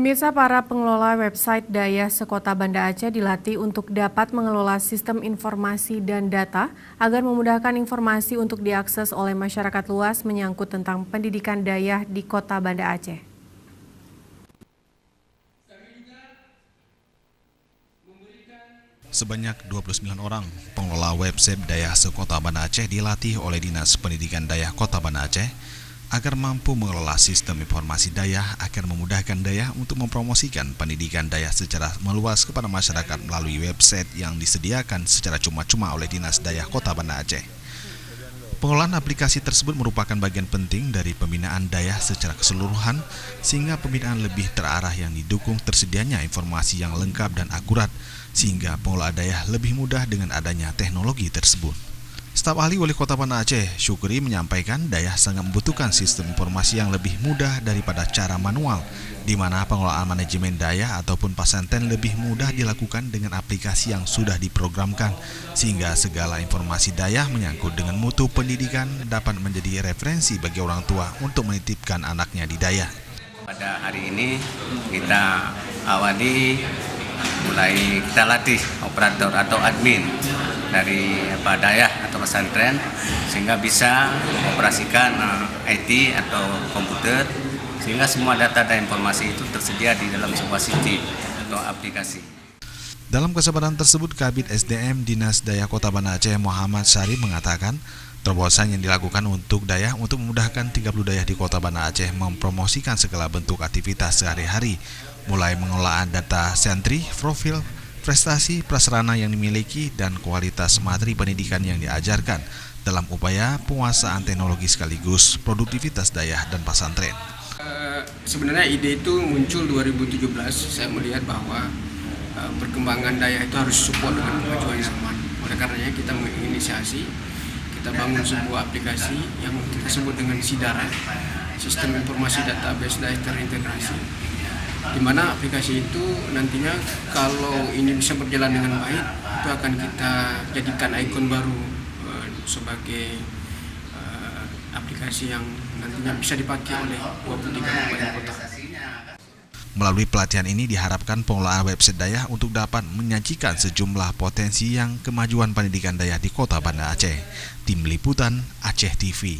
Pemirsa, para pengelola website Daya Sekota Banda Aceh dilatih untuk dapat mengelola sistem informasi dan data agar memudahkan informasi untuk diakses oleh masyarakat luas menyangkut tentang pendidikan Daya di Kota Banda Aceh. Sebanyak 29 orang pengelola website Daya Sekota Banda Aceh dilatih oleh Dinas Pendidikan Daya Kota Banda Aceh agar mampu mengelola sistem informasi Daya agar memudahkan Daya untuk mempromosikan pendidikan Daya secara meluas kepada masyarakat melalui website yang disediakan secara cuma-cuma oleh Dinas Daya Kota Banda Aceh. Pengelolaan aplikasi tersebut merupakan bagian penting dari pembinaan Daya secara keseluruhan sehingga pembinaan lebih terarah yang didukung tersedianya informasi yang lengkap dan akurat sehingga pengelola Daya lebih mudah dengan adanya teknologi tersebut. Staf ahli Wali Kota Banda Aceh, Syukri, menyampaikan Daya sangat membutuhkan sistem informasi yang lebih mudah daripada cara manual, di mana pengelolaan manajemen Daya ataupun pesantren lebih mudah dilakukan dengan aplikasi yang sudah diprogramkan, sehingga segala informasi Daya menyangkut dengan mutu pendidikan dapat menjadi referensi bagi orang tua untuk menitipkan anaknya di Daya. Pada hari ini kita awali mulai kita latih operator atau admin dari Daya atau pesantren sehingga bisa mengoperasikan IT atau komputer sehingga semua data dan informasi itu tersedia di dalam sebuah sistem atau aplikasi. Dalam kesempatan tersebut, Kabid SDM Dinas Daya Kota Banda Aceh Muhammad Syarif mengatakan terobosan yang dilakukan untuk Daya untuk memudahkan 30 Daya di Kota Banda Aceh mempromosikan segala bentuk aktivitas sehari-hari, mulai pengelolaan data sentri, profil, prestasi, prasarana yang dimiliki, dan kualitas materi pendidikan yang diajarkan dalam upaya penguasaan teknologi sekaligus produktivitas Daya dan pesantren. Sebenarnya ide itu muncul 2017, saya melihat bahwa perkembangan Daya itu harus support dengan kemajuan zaman. Oleh karenanya kita menginisiasi, kita bangun sebuah aplikasi yang kita sebut dengan SIDARA, Sistem Informasi Database Daya Terintegrasi, di mana aplikasi itu nantinya kalau ini bisa berjalan dengan baik, itu akan kita jadikan ikon baru sebagai aplikasi yang nantinya bisa dipakai oleh 23 kabupaten kota. Melalui pelatihan ini diharapkan pengelolaan website Daya untuk dapat menyajikan sejumlah potensi yang kemajuan pendidikan Daya di Kota Banda Aceh. Tim Liputan Aceh TV.